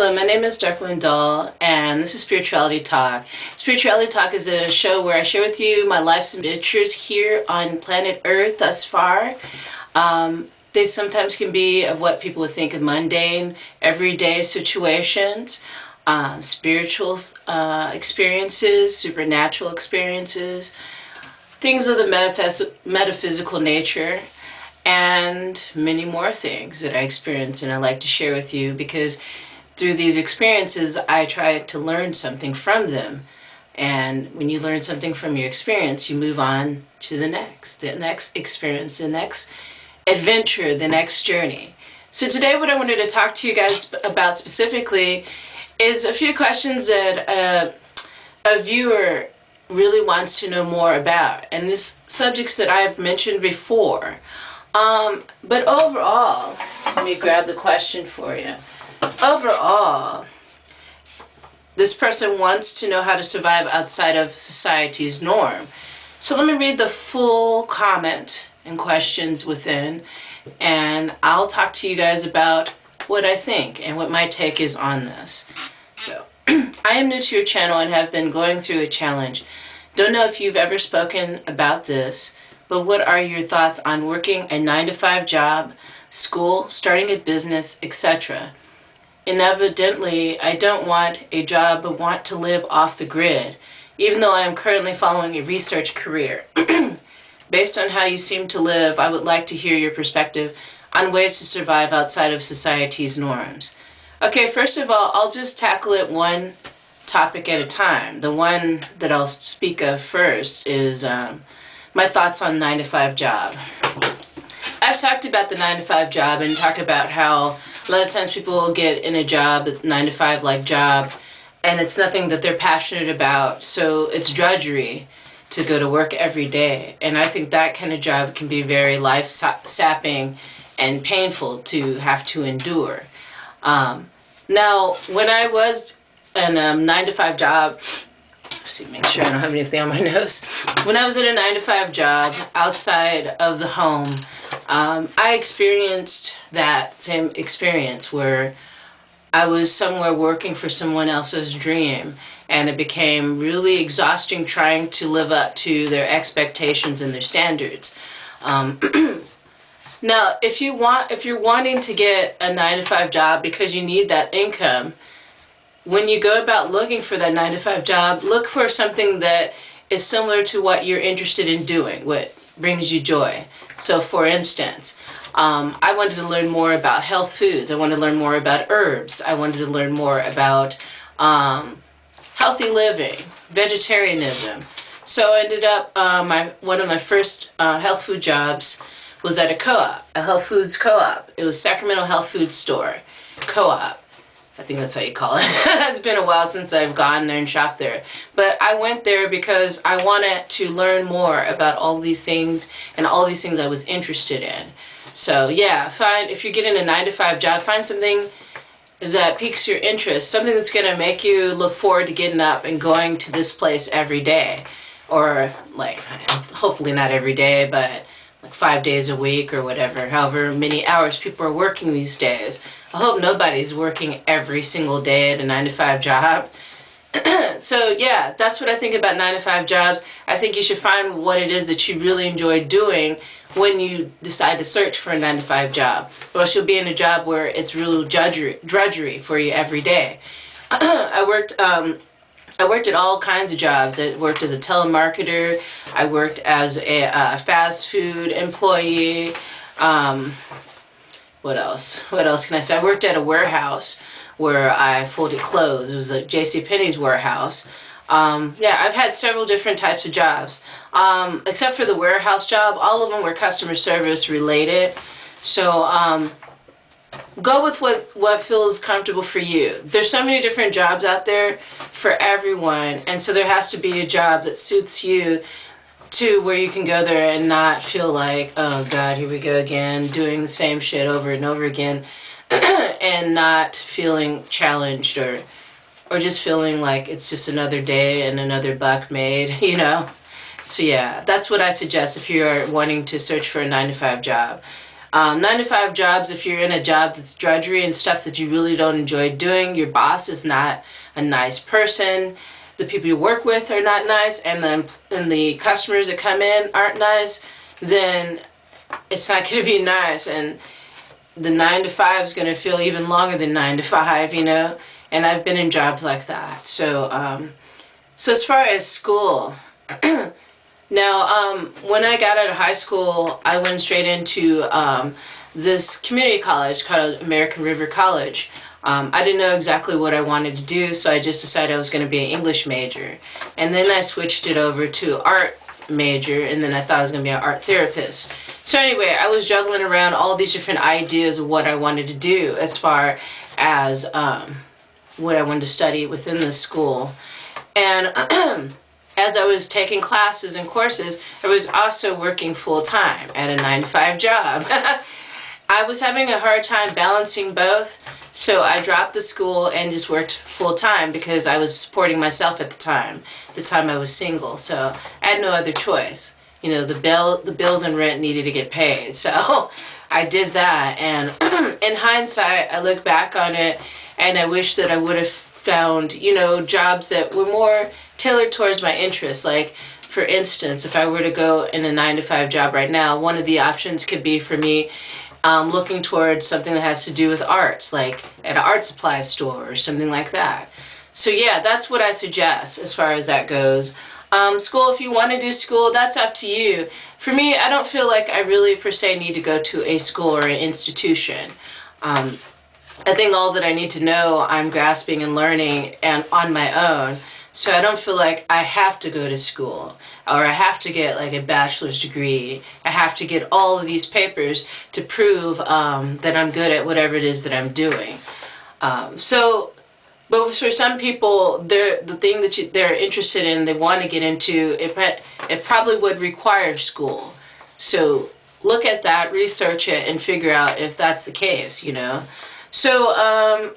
Hello, my name is Darkmoon Doll, and this is Spirituality Talk. Spirituality Talk is a show where I share with you my life's adventures here on planet Earth thus far. They sometimes can be of what people would think of mundane, everyday situations, spiritual experiences, supernatural experiences, things of the metaphysical nature, and many more things that I experience and I like to share with you because through these experiences I try to learn something from them. And when you learn something from your experience, you move on to the next experience, the next adventure, the next journey. So today what I wanted to talk to you guys about specifically is a few questions that a viewer really wants to know more about. And this subjects that I've mentioned before. But overall, let me grab the question for you. Overall, this person wants to know how to survive outside of society's norm. So let me read the full comment and questions within, and I'll talk to you guys about what I think and what my take is on this. So, I am new to your channel and have been going through a challenge. Don't know if you've ever spoken about this, but what are your thoughts on working a 9-to-5 job, school, starting a business, etc.? And evidently, I don't want a job but want to live off the grid, even though I am currently following a research career. Based on how you seem to live, I would like to hear your perspective on ways to survive outside of society's norms. Okay, first of all, I'll just tackle it one topic at a time. The one that I'll speak of first is my thoughts on 9-to-5 job. I've talked about the 9-to-5 job and talk about how a lot of times people will get in a job, a 9-to-5 like job, and it's nothing that they're passionate about, so it's drudgery to go to work every day. And I think that kind of job can be very life-sapping and painful to have to endure. Now, when I was in a 9-to-5 job, make sure I don't have anything on my nose. When I was in a 9-to-5 job outside of the home, I experienced that same experience where I was somewhere working for someone else's dream, and it became really exhausting trying to live up to their expectations and their standards. Now, if you're wanting to get a 9-to-5 job because you need that income, when you go about looking for that 9-to-5 job, look for something that is similar to what you're interested in doing, what brings you joy. So for instance, I wanted to learn more about health foods. I wanted to learn more about herbs. I wanted to learn more about healthy living, vegetarianism. So I ended up, one of my first health food jobs was at a co-op, a health foods co-op. It was Sacramento Health Food Store co-op. I think that's how you call it. It's been a while since I've gone there and shopped there. But I went there because I wanted to learn more about all these things and all these things I was interested in. So yeah, if you're getting a 9-to-5 job, find something that piques your interest, something that's going to make you look forward to getting up and going to this place every day. Or like, hopefully not every day, but like 5 days a week or whatever, however many hours people are working these days. I hope nobody's working every single day at a 9-to-5 job. So yeah, that's what I think about 9-to-5 jobs. I think you should find what it is that you really enjoy doing when you decide to search for a 9-to-5 job. Or else you'll be in a job where it's real drudgery for you every day. I worked at all kinds of jobs. I worked as a telemarketer. I worked as a fast food employee. What else? What else can I say? I worked at a warehouse where I folded clothes. It was a JCPenney's warehouse. Yeah, I've had several different types of jobs. Except for the warehouse job, all of them were customer service related. So go with what feels comfortable for you. There's so many different jobs out there for everyone, and so there has to be a job that suits you to where you can go there and not feel like, oh God, here we go again, doing the same shit over and over again, and not feeling challenged or just feeling like it's just another day and another buck made, you know? So yeah, that's what I suggest if you're wanting to search for a 9-to-5 job. 9 to 5 jobs, if you're in a job that's drudgery and stuff that you really don't enjoy doing, your boss is not a nice person, the people you work with are not nice, and the customers that come in aren't nice, then it's not going to be nice. And the 9 to 5 is going to feel even longer than 9 to 5, you know? And I've been in jobs like that. So as far as school, now, when I got out of high school, I went straight into this community college called American River College. I didn't know exactly what I wanted to do, so I just decided I was going to be an English major. And then I switched it over to art major, and then I thought I was going to be an art therapist. So anyway, I was juggling around all these different ideas of what I wanted to do as far as what I wanted to study within the school. And as I was taking classes and courses, I was also working full-time at a 9 to 5 job. I was having a hard time balancing both, so I dropped the school and just worked full-time because I was supporting myself at the time I was single, so I had no other choice. You know, the bills and rent needed to get paid, so I did that. And in hindsight, I look back on it and I wish that I would have found, you know, jobs that were more tailored towards my interests. Like, for instance, if I were to go in a 9 to 5 job right now, one of the options could be for me looking towards something that has to do with arts, like at an art supply store or something like that. So yeah, that's what I suggest as far as that goes. School, if you want to do school, that's up to you. For me, I don't feel like I really per se need to go to a school or an institution. I think all that I need to know, I'm grasping and learning and on my own. So I don't feel like I have to go to school or I have to get like a bachelor's degree. I have to get all of these papers to prove that I'm good at whatever it is that I'm doing. But for some people, the thing that they're interested in, they want to get into, it probably would require school. So look at that, research it, and figure out if that's the case, you know. So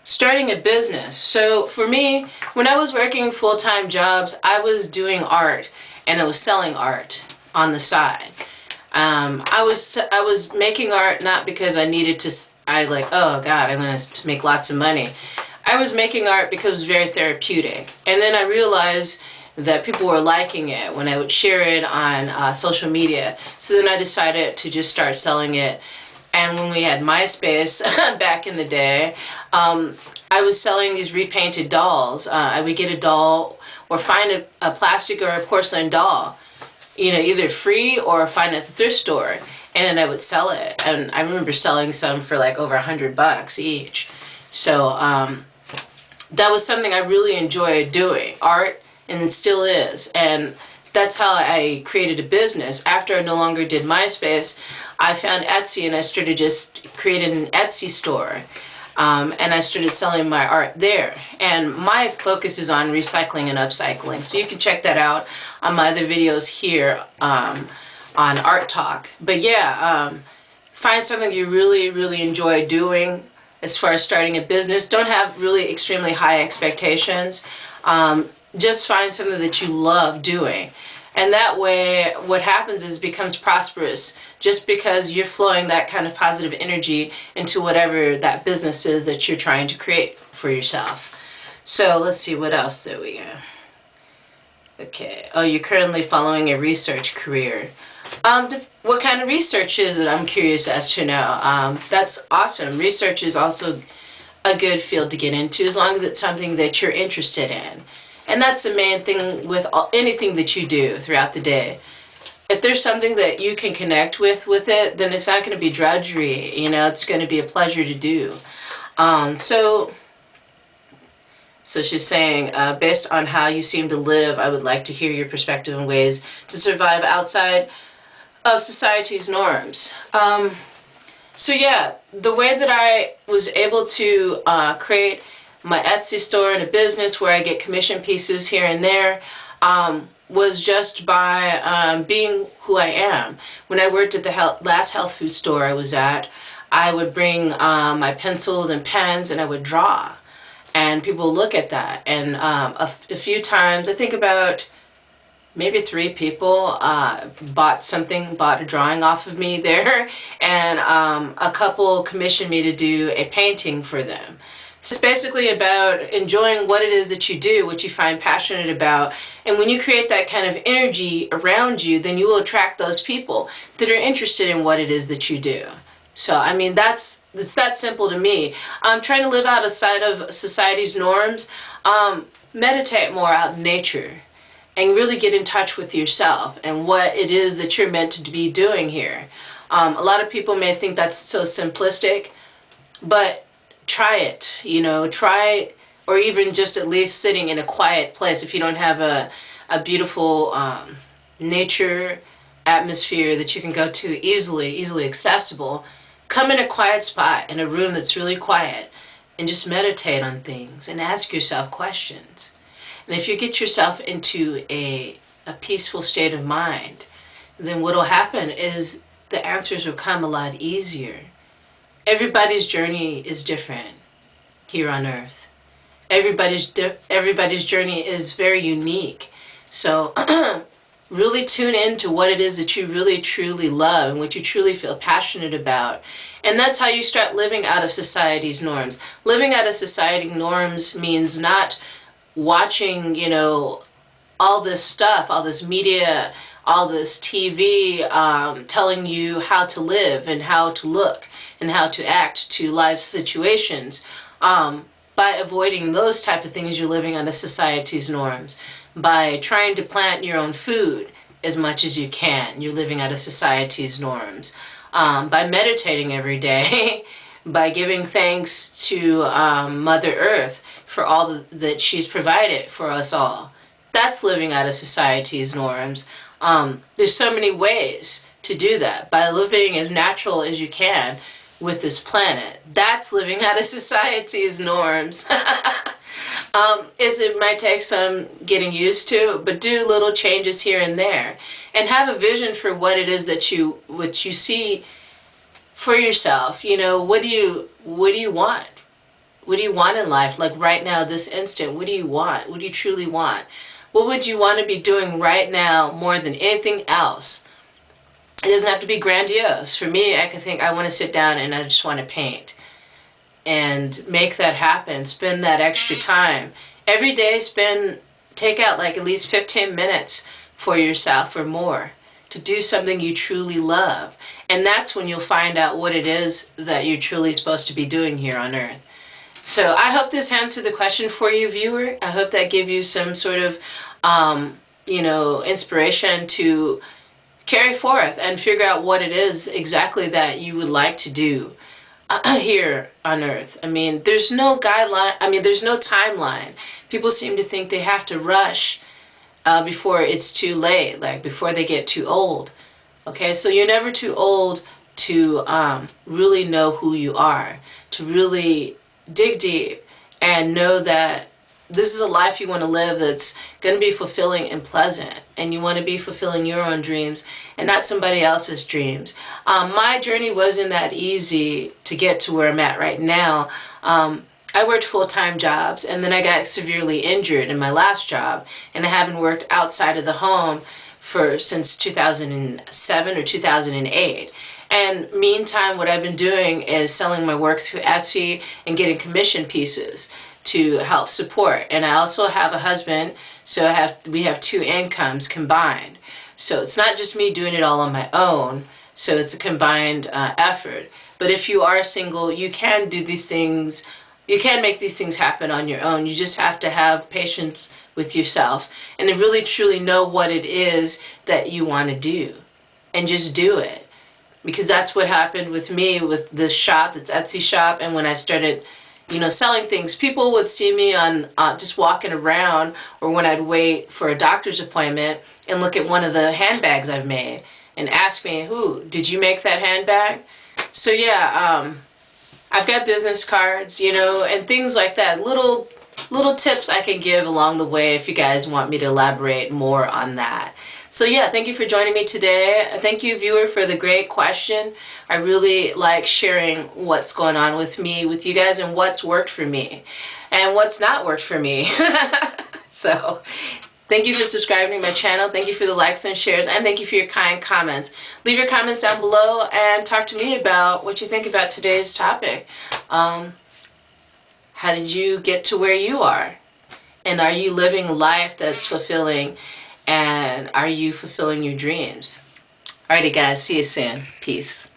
starting a business. So for me, when I was working full-time jobs, I was doing art and I was selling art on the side. I was making art not because I needed to, oh God, I'm going to make lots of money. I was making art because it was very therapeutic. And then I realized that people were liking it when I would share it on social media. So then I decided to just start selling it. And when we had MySpace back in the day, I was selling these repainted dolls. I would get a doll or find a plastic or a porcelain doll, you know, either free or find it at the thrift store. And then I would sell it. And I remember selling some for like over $100 each. So that was something I really enjoyed doing, art, and it still is. And that's how I created a business. After I no longer did MySpace, I found Etsy and I started just creating an Etsy store. And I started selling my art there. And my focus is on recycling and upcycling. So you can check that out on my other videos here on Art Talk. But yeah, find something you really, really enjoy doing as far as starting a business. Don't have really extremely high expectations. Just find something that you love doing. And that way, what happens is it becomes prosperous just because you're flowing that kind of positive energy into whatever that business is that you're trying to create for yourself. So let's see, what else do we got? Okay. Oh, you're currently following a research career. What kind of research is it? I'm curious as to know. That's awesome. Research is also a good field to get into as long as it's something that you're interested in. And that's the main thing with anything that you do throughout the day. If there's something that you can connect with it, then it's not going to be drudgery. You know, it's going to be a pleasure to do. So she's saying, based on how you seem to live, I would like to hear your perspective on ways to survive outside of society's norms. So yeah, the way that I was able to create my Etsy store and a business where I get commission pieces here and there was just by being who I am. When I worked at the last health food store I was at, I would bring my pencils and pens and I would draw. And people look at that. And a few times, I think about maybe 3 people bought a drawing off of me there, and a couple commissioned me to do a painting for them. So it's basically about enjoying what it is that you do, what you find passionate about. And when you create that kind of energy around you, then you will attract those people that are interested in what it is that you do. So, I mean, it's that simple to me. I'm trying to live outside of society's norms. Meditate more out in nature and really get in touch with yourself and what it is that you're meant to be doing here. A lot of people may think that's so simplistic, but try it, try, or even just at least sitting in a quiet place. If you don't have a beautiful nature atmosphere that you can go to easily accessible, come in a quiet spot, in a room that's really quiet, and just meditate on things and ask yourself questions. And if you get yourself into a peaceful state of mind, then what will happen is the answers will come a lot easier. Everybody's journey is different here on Earth. Everybody's journey is very unique. So really tune in to what it is that you really truly love and what you truly feel passionate about. And that's how you start living out of society's norms. Living out of society norms means not watching, all this stuff, all this media, all this TV telling you how to live and how to look and how to act to life situations. By avoiding those type of things, you're living under society's norms. By trying to plant your own food as much as you can, you're living out of society's norms. By meditating every day, by giving thanks to Mother Earth for all that she's provided for us all. That's living out of society's norms. There's so many ways to do that. By living as natural as you can with this planet, that's living out of society's norms. It might take some getting used to, but do little changes here and there, and have a vision for what it is that you see for yourself. What do you want? What do you want in life? Like right now, this instant, what do you want? What do you truly want? What would you want to be doing right now more than anything else? It doesn't have to be grandiose. For me, I can think I want to sit down and I just want to paint and make that happen. Spend that extra time. Every day, take out like at least 15 minutes for yourself or more to do something you truly love. And that's when you'll find out what it is that you're truly supposed to be doing here on Earth. So I hope this answered the question for you, viewer. I hope that gave you some sort of, inspiration to carry forth and figure out what it is exactly that you would like to do here on Earth. I mean, there's no guideline. There's no timeline. People seem to think they have to rush before it's too late, like before they get too old. Okay, so you're never too old to really know who you are, to really dig deep and know that this is a life you want to live that's going to be fulfilling and pleasant, and you want to be fulfilling your own dreams and not somebody else's dreams. My journey wasn't that easy to get to where I'm at right now. I worked full-time jobs, and then I got severely injured in my last job, and I haven't worked outside of the home since 2007 or 2008. And meantime, what I've been doing is selling my work through Etsy and getting commission pieces to help support. And I also have a husband, so we have 2 incomes combined. So it's not just me doing it all on my own, so it's a combined effort. But if you are single, you can do these things, you can make these things happen on your own. You just have to have patience with yourself and to really truly know what it is that you want to do, and just do it. Because that's what happened with me with this shop, this Etsy shop, and when I started selling things, people would see me on just walking around, or when I'd wait for a doctor's appointment and look at one of the handbags I've made and ask me, did you make that handbag? So yeah, I've got business cards, and things like that. Little tips I can give along the way if you guys want me to elaborate more on that. So yeah, thank you for joining me today. Thank you, viewer, for the great question. I really like sharing what's going on with me, with you guys, and what's worked for me and what's not worked for me. So Thank you for subscribing to my channel. Thank you for the likes and shares, and thank you for your kind comments. Leave your comments down below and talk to me about what you think about today's topic. How did you get to where you are? And are you living a life that's fulfilling? And are you fulfilling your dreams? Alrighty guys, see you soon. Peace.